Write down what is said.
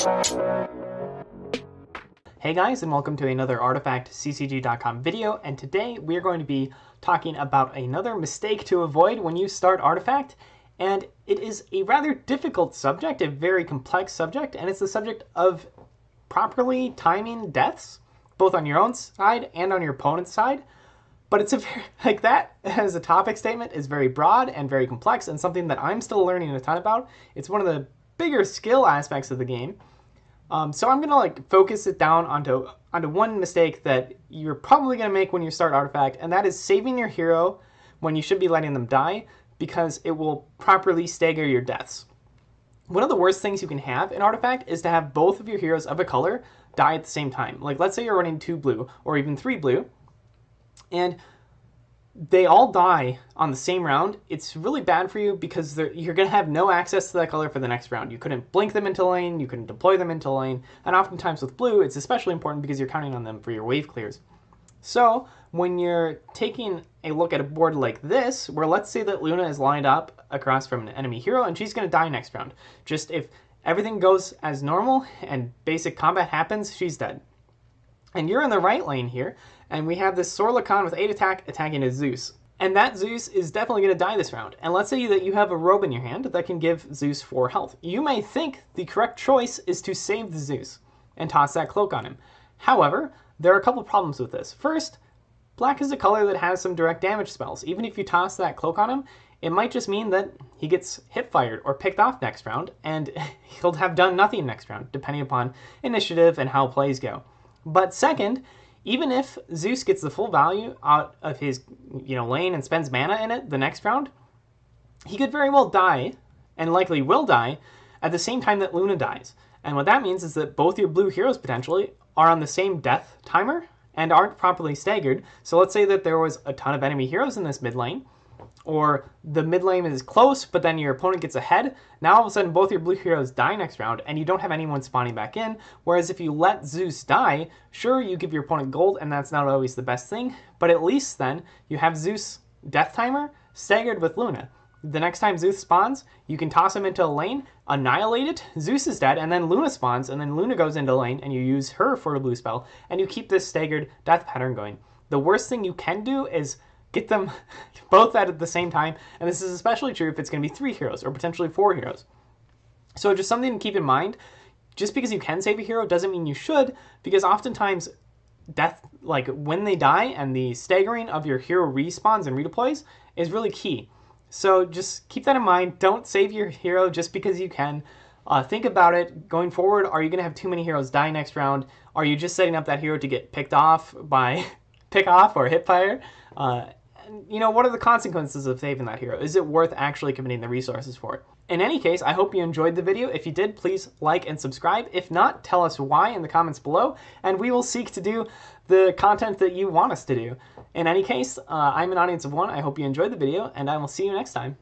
Hey guys, and welcome to another ArtifactCCG.com video, and today we are going to be talking about another mistake to avoid when you start Artifact, and it is a rather difficult subject, a very complex subject, and it's the subject of properly timing deaths, both on your own side and on your opponent's side. But it's a very, like that as a topic statement is very broad and very complex, and something that I'm still learning a ton about. It's one of the bigger skill aspects of the game. So I'm gonna focus it down onto one mistake that you're probably gonna make when you start Artifact, and that is saving your hero when you should be letting them die, because it will properly stagger your deaths. One of the worst things you can have in Artifact is to have both of your heroes of a color die at the same time. Like, let's say you're running 2 blue or even 3 blue, and they all die on the same round. It's really bad for you because you're going to have no access to that color for the next round. You couldn't blink them into lane, you couldn't deploy them into lane, and oftentimes with blue, it's especially important because you're counting on them for your wave clears. So when you're taking a look at a board like this, where let's say that Luna is lined up across from an enemy hero and she's going to die next round. Just if everything goes as normal and basic combat happens, she's dead. And you're in the right lane here, and we have this Sorlakan with 8 attack attacking a Zeus. And that Zeus is definitely going to die this round. And let's say that you have a robe in your hand that can give Zeus 4 health. You may think the correct choice is to save the Zeus and toss that cloak on him. However, there are a couple problems with this. First, black is a color that has some direct damage spells. Even if you toss that cloak on him, it might just mean that he gets hip fired or picked off next round, and he'll have done nothing next round, depending upon initiative and how plays go. But second, even if Zeus gets the full value out of his lane and spends mana in it the next round, he could very well die, and likely will die, at the same time that Luna dies. And what that means is that both your blue heroes potentially are on the same death timer and aren't properly staggered. So let's say that there was a ton of enemy heroes in this mid lane, or the mid lane is close, but then your opponent gets ahead. Now all of a sudden both your blue heroes die next round, and you don't have anyone spawning back in. Whereas if you let Zeus die, sure, you give your opponent gold, and that's not always the best thing, but at least then you have Zeus death timer staggered with Luna. The next time Zeus spawns, you can toss him into a lane, annihilate it, Zeus is dead, and then Luna spawns, and then Luna goes into lane, and you use her for a blue spell, and you keep this staggered death pattern going. The worst thing you can do is get them both out at the same time, and this is especially true if it's going to be 3 heroes or potentially 4 heroes. So just something to keep in mind, just because you can save a hero doesn't mean you should, because oftentimes death, like when they die and the staggering of your hero respawns and redeploys is really key. So just keep that in mind. Don't save your hero just because you can. Think about it going forward. Are you going to have too many heroes die next round? Are you just setting up that hero to get picked off by pick off or hip fire? What are the consequences of saving that hero? Is it worth actually committing the resources for it? In any case, I hope you enjoyed the video. If you did, please like and subscribe. If not, tell us why in the comments below, and we will seek to do the content that you want us to do. In any case, I'm an audience of one. I hope you enjoyed the video, and I will see you next time.